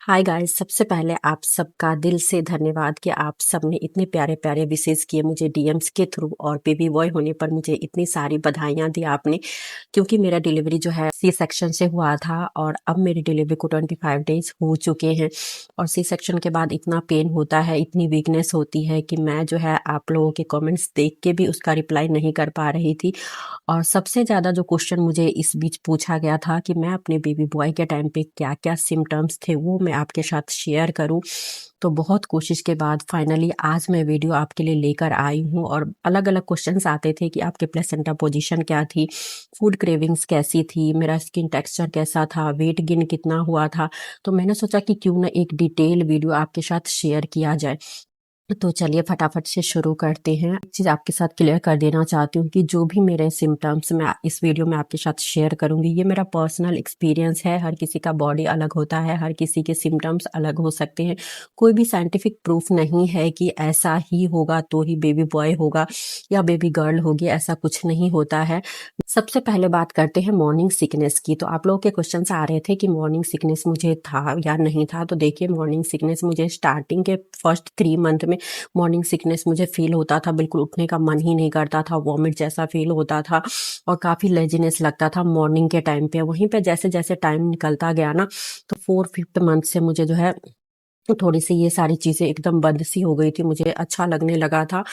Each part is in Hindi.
हाय गाइस, सबसे पहले आप सबका दिल से धन्यवाद कि आप सबने इतने प्यारे प्यारे विशेस किए मुझे डीएम्स के थ्रू, और बेबी बॉय होने पर मुझे इतनी सारी बधाइयां दी आपने। क्योंकि मेरा डिलीवरी जो है सी सेक्शन से हुआ था और अब मेरी डिलीवरी को 25 डेज हो चुके हैं। और सी सेक्शन के बाद इतना पेन होता है, इतनी वीकनेस होती है कि मैं जो है आप लोगों के कमेंट्स देख के भी उसका रिप्लाई नहीं कर पा रही थी। और सबसे ज़्यादा जो क्वेश्चन मुझे इस बीच पूछा गया था कि मैं अपने बेबी बॉय के टाइम पे क्या क्या सिम्टम्स थे वो मैं आपके साथ शेयर करूं। तो बहुत कोशिश के बाद फाइनली आज मैं वीडियो आपके लिए लेकर आई हूं। और अलग अलग क्वेश्चंस आते थे कि आपके प्लेसेंटा पोजीशन क्या थी, फूड क्रेविंग्स कैसी थी, मेरा स्किन टेक्सचर कैसा था, वेट गेन कितना हुआ था। तो मैंने सोचा कि क्यों ना एक डिटेल वीडियो आपके साथ शेयर किया जाए। तो चलिए फटाफट से शुरू करते हैं। एक चीज़ आपके साथ क्लियर कर देना चाहती हूँ कि जो भी मेरे सिम्टम्स मैं इस वीडियो में आपके साथ शेयर करूंगी ये मेरा पर्सनल एक्सपीरियंस है। हर किसी का बॉडी अलग होता है, हर किसी के सिम्टम्स अलग हो सकते हैं। कोई भी साइंटिफिक प्रूफ नहीं है कि ऐसा ही होगा तो ही बेबी बॉय होगा या बेबी गर्ल होगी, ऐसा कुछ नहीं होता है। सबसे पहले बात करते हैं मॉर्निंग सिकनेस की। तो आप लोगों के क्वेश्चन आ रहे थे कि मॉर्निंग सिकनेस मुझे था या नहीं था। तो देखिए, मॉर्निंग सिकनेस मुझे स्टार्टिंग के फर्स्ट 3 मंथ में मॉर्निंग सिकनेस मुझे फील होता था, बिल्कुल उठने का मन ही नहीं करता था, वॉमिट जैसा फील होता था और काफ़ी लेजीनेस लगता था मॉर्निंग के टाइम पे। वहीं पे जैसे जैसे टाइम निकलता गया ना, तो 4-5 मंथ से मुझे जो है थोड़ी सी ये सारी चीज़ें एकदम बंद सी हो गई थी, मुझे अच्छा लगने लगा था।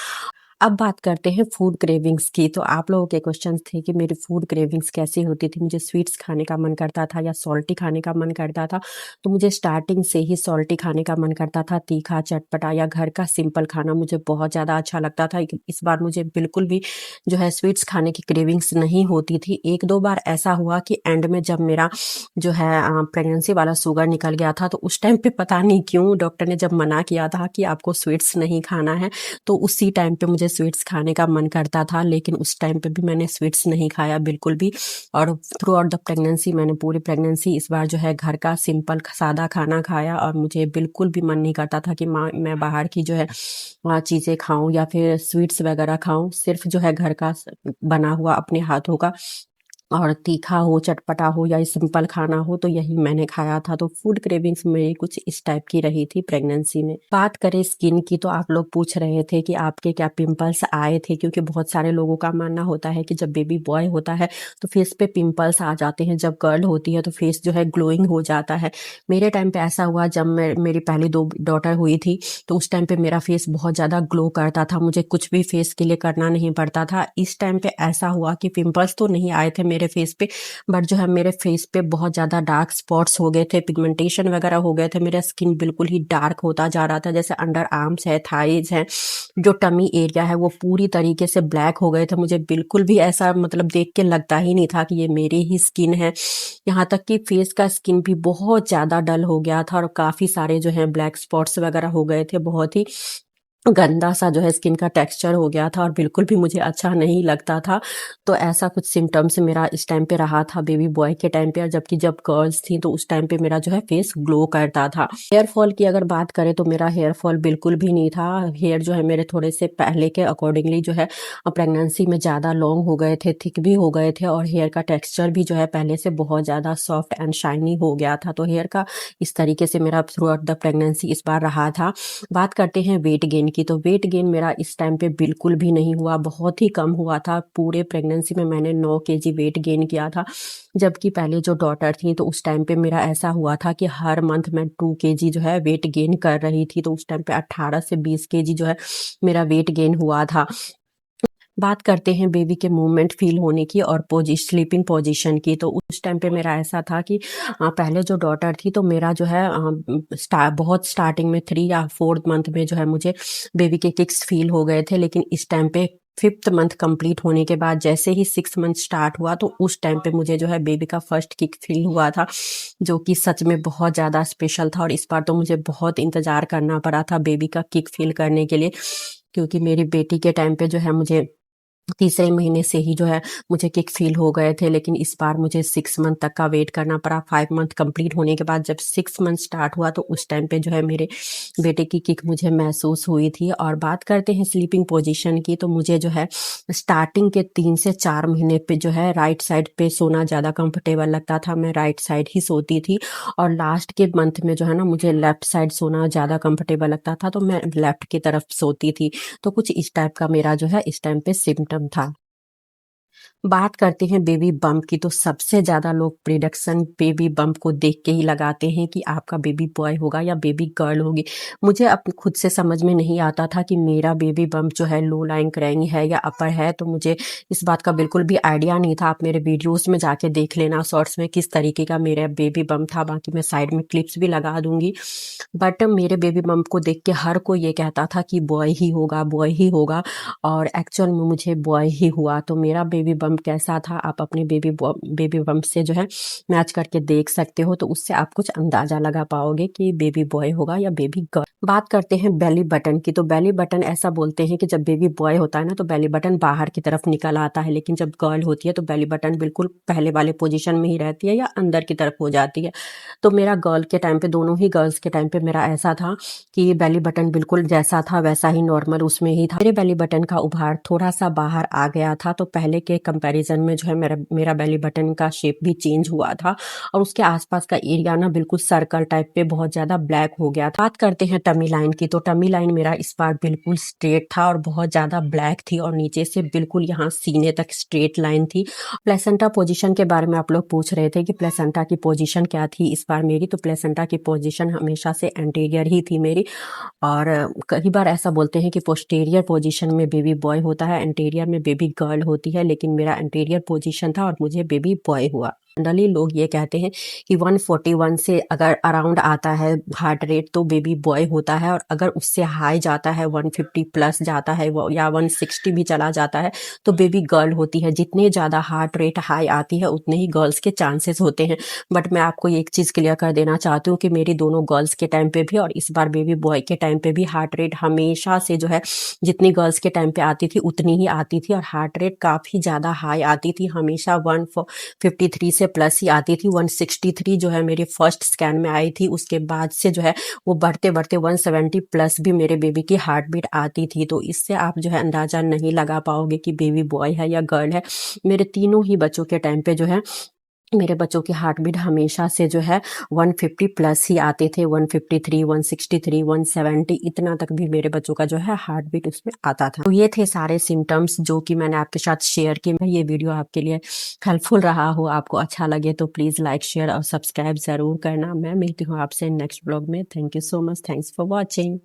अब बात करते हैं फूड क्रेविंग्स की। तो आप लोगों के क्वेश्चंस थे कि मेरी फूड क्रेविंग्स कैसी होती थी, मुझे स्वीट्स खाने का मन करता था या सॉल्टी खाने का मन करता था। तो मुझे स्टार्टिंग से ही सॉल्टी खाने का मन करता था, तीखा चटपटा या घर का सिंपल खाना मुझे बहुत ज़्यादा अच्छा लगता था। इस बार मुझे बिल्कुल भी जो है स्वीट्स खाने की क्रेविंग्स नहीं होती थी। 1-2 बार ऐसा हुआ कि एंड में जब मेरा जो है प्रेगनेंसी वाला शुगर निकल गया था, तो उस टाइम पे पता नहीं क्यों डॉक्टर ने जब मना किया था कि आपको स्वीट्स नहीं खाना है, तो उसी टाइम पे मुझे स्वीट्स खाने का मन करता था। लेकिन उस टाइम पे भी मैंने स्वीट्स नहीं खाया बिल्कुल भी। और थ्रू आउट द प्रेगनेंसी मैंने पूरी प्रेगनेंसी इस बार जो है घर का सिंपल सादा खाना खाया और मुझे बिल्कुल भी मन नहीं करता था कि मैं बाहर की जो है चीज़ें खाऊं या फिर स्वीट्स वगैरह खाऊं। सिर्फ जो है घर का बना हुआ अपने हाथों का और तीखा हो, चटपटा हो या सिंपल खाना हो, तो यही मैंने खाया था। तो फूड क्रेविंग्स मेरी कुछ इस टाइप की रही थी प्रेगनेंसी में। बात करें स्किन की, तो आप लोग पूछ रहे थे कि आपके क्या पिंपल्स आए थे, क्योंकि बहुत सारे लोगों का मानना होता है कि जब बेबी बॉय होता है तो फेस पे पिंपल्स आ जाते हैं, जब गर्ल होती है तो फेस जो है ग्लोइंग हो जाता है। मेरे टाइम पे ऐसा हुआ जब मेरी पहली 2 डॉटर हुई थी, तो उस टाइम पे मेरा फेस बहुत ज़्यादा ग्लो करता था, मुझे कुछ भी फेस के लिए करना नहीं पड़ता था। इस टाइम पे ऐसा हुआ कि पिंपल्स तो नहीं आए थे मेरे फेस पे, बट जो है मेरे फेस पे बहुत ज़्यादा डार्क स्पॉट्स हो गए थे, पिगमेंटेशन वगैरह हो गए थे, मेरा स्किन बिल्कुल ही डार्क होता जा रहा था। जैसे अंडर आर्म्स है, थाइज है, जो टमी एरिया है वो पूरी तरीके से ब्लैक हो गए थे। मुझे बिल्कुल भी ऐसा मतलब देख के लगता ही नहीं था कि ये मेरी ही स्किन है। यहाँ तक कि फेस का स्किन भी बहुत ज़्यादा डल हो गया था और काफ़ी सारे जो है ब्लैक स्पॉट्स वगैरह हो गए थे, बहुत ही गंदा सा जो है स्किन का टेक्सचर हो गया था और बिल्कुल भी मुझे अच्छा नहीं लगता था। तो ऐसा कुछ सिम्टम्स मेरा इस टाइम पे रहा था बेबी बॉय के टाइम पे। और जबकि जब गर्ल्स थी तो उस टाइम पे मेरा जो है फेस ग्लो करता था। हेयर फॉल की अगर बात करें तो मेरा हेयर फॉल बिल्कुल भी नहीं था। हेयर जो है मेरे थोड़े से पहले के अकॉर्डिंगली जो है प्रेगनेंसी में ज़्यादा लॉन्ग हो गए थे, थिक भी हो गए थे और हेयर का टेक्सचर भी जो है पहले से बहुत ज़्यादा सॉफ्ट एंड शाइनी हो गया था। तो हेयर का इस तरीके से मेरा थ्रू आउट द प्रेगनेंसी इस बार रहा था। बात करते हैं वेट गेन की। तो वेट गेन मेरा इस टाइम पे बिल्कुल भी नहीं हुआ, बहुत ही कम हुआ था। पूरे प्रेगनेंसी में मैंने 9 केजी वेट गेन किया था। जबकि पहले जो डॉटर थी तो उस टाइम पे मेरा ऐसा हुआ था कि हर मंथ मैं 2 केजी जो है वेट गेन कर रही थी। तो उस टाइम पे 18 से 20 केजी जो है मेरा वेट गेन हुआ था। बात करते हैं बेबी के मूवमेंट फील होने की और स्लीपिंग पोजीशन की। तो उस टाइम पे मेरा ऐसा था कि पहले जो डॉटर थी तो मेरा जो है बहुत स्टार्टिंग में 3 या 4th मंथ में जो है मुझे बेबी के किक्स फील हो गए थे। लेकिन इस टाइम पे 5th मंथ कंप्लीट होने के बाद जैसे ही 6 मंथ स्टार्ट हुआ तो उस टाइम पे मुझे जो है बेबी का फर्स्ट किक फील हुआ था, जो कि सच में बहुत ज़्यादा स्पेशल था। और इस बार तो मुझे बहुत इंतज़ार करना पड़ा था बेबी का किक फील करने के लिए, क्योंकि मेरी बेटी के टाइम पे जो है मुझे तीसरे महीने से ही जो है मुझे किक फील हो गए थे, लेकिन इस बार मुझे 6 मंथ तक का वेट करना पड़ा। 5 मंथ कंप्लीट होने के बाद जब 6 मंथ स्टार्ट हुआ तो उस टाइम पे जो है मेरे बेटे की किक मुझे महसूस हुई थी। और बात करते हैं स्लीपिंग पोजीशन की, तो मुझे जो है स्टार्टिंग के 3 से 4 महीने पे जो है राइट साइड पे सोना ज़्यादा कंफर्टेबल लगता था, मैं राइट साइड ही सोती थी। और लास्ट के मंथ में जो है ना मुझे लेफ्ट साइड सोना ज़्यादा कंफर्टेबल लगता था, तो मैं लेफ्ट की तरफ सोती थी। तो कुछ इस टाइप का मेरा जो है इस टाइम पे सिम्टम था। बात करते हैं बेबी बम्प की, तो सबसे ज़्यादा लोग प्रिडिक्शन बेबी बम्प को देख के ही लगाते हैं कि आपका बेबी बॉय होगा या बेबी गर्ल होगी। मुझे अब खुद से समझ में नहीं आता था कि मेरा बेबी बम्प जो है लो लाइन क्राइंग है या अपर है, तो मुझे इस बात का बिल्कुल भी आइडिया नहीं था। आप मेरे वीडियोस में जाके देख लेना शॉर्ट्स में किस तरीके का मेरा बेबी बम्प था, बाकी मैं साइड में क्लिप्स भी लगा दूंगी। बट मेरे बेबी बम्प को देख के हर कोई ये कहता था कि बॉय ही होगा, बॉय ही होगा, और एक्चुअल में मुझे बॉय ही हुआ। तो मेरा बेबी बम्प कैसा था आप अपने बेबी बम्प से जो है मैच करके देख सकते हो, तो उससे आप कुछ अंदाजा लगा पाओगे कि बेबी बॉय होगा या बेबी गर्ल। बात करते हैं बेली बटन की, तो बेली बटन ऐसा बोलते हैं कि जब बेबी बॉय होता है ना तो बेली बटन बाहर की तरफ निकल आता है, लेकिन जब गर्ल होती है तो बेली बटन बिल्कुल पहले वाले पोजीशन में ही रहती है या अंदर की तरफ हो जाती है। तो मेरा गर्ल के टाइम पे, दोनों ही गर्ल्स के टाइम पे मेरा ऐसा था कि बेली बटन बिल्कुल जैसा था वैसा ही नॉर्मल उसमें ही था। मेरे बेली बटन का उभार थोड़ा सा बाहर आ गया था, तो पहले के कंपैरिजन में जो है मेरा बेली बटन का शेप भी चेंज हुआ था, और उसके आसपास का एरिया ना बिल्कुल सर्कल टाइप पे बहुत ज्यादा ब्लैक हो गया था। बात करते हैं टमी लाइन की, तो टमी लाइन मेरा इस बार बिल्कुल स्ट्रेट था और बहुत ज्यादा ब्लैक थी, और नीचे से बिल्कुल यहाँ सीने तक स्ट्रेट लाइन थी। प्लेसेंटा पोजीशन के बारे में आप लोग पूछ रहे थे कि प्लेसेंटा की पोजीशन क्या थी इस बार मेरी, तो प्लेसेंटा की पोजीशन हमेशा से एंटीरियर ही थी मेरी। और कई बार ऐसा बोलते हैं कि पोस्टीरियर पोजीशन में बेबी बॉय होता है, एंटीरियर में बेबी गर्ल होती है, लेकिन मेरा एंटीरियर पोजीशन था और मुझे बेबी बॉय हुआ। जनरली लोग ये कहते हैं कि 141 से अगर अराउंड आता है हार्ट रेट तो बेबी बॉय होता है, और अगर उससे हाई जाता है 150 प्लस जाता है या 160 भी चला जाता है तो बेबी गर्ल होती है। जितने ज़्यादा हार्ट रेट हाई आती है उतने ही गर्ल्स के चांसेस होते हैं। बट मैं आपको एक चीज़ क्लियर कर देना चाहती हूँ कि मेरी दोनों गर्ल्स के टाइम पे भी और इस बार बेबी बॉय के टाइम पे भी हार्ट रेट हमेशा से जो है जितनी गर्ल्स के टाइम पे आती थी उतनी ही आती थी, और हार्ट रेट काफ़ी ज़्यादा हाई आती थी, हमेशा 153 से प्लस ही आती थी। 163 जो है मेरी फर्स्ट स्कैन में आई थी, उसके बाद से जो है वो बढ़ते बढ़ते 170 प्लस भी मेरे बेबी की हार्ट बीट आती थी। तो इससे आप जो है अंदाज़ा नहीं लगा पाओगे कि बेबी बॉय है या गर्ल है। मेरे तीनों ही बच्चों के टाइम पे जो है मेरे बच्चों की हार्ट बीट हमेशा से जो है 150 प्लस ही आते थे। 153, 163, 170 इतना तक भी मेरे बच्चों का जो है हार्ट बीट उसमें आता था। तो ये थे सारे सिम्टम्स जो कि मैंने आपके साथ शेयर किए। ये वीडियो आपके लिए हेल्पफुल रहा हो, आपको अच्छा लगे तो प्लीज़ लाइक शेयर और सब्सक्राइब ज़रूर करना। मैं मिलती हूँ आपसे नेक्स्ट ब्लॉग में। Thank you so much, thanks for watching.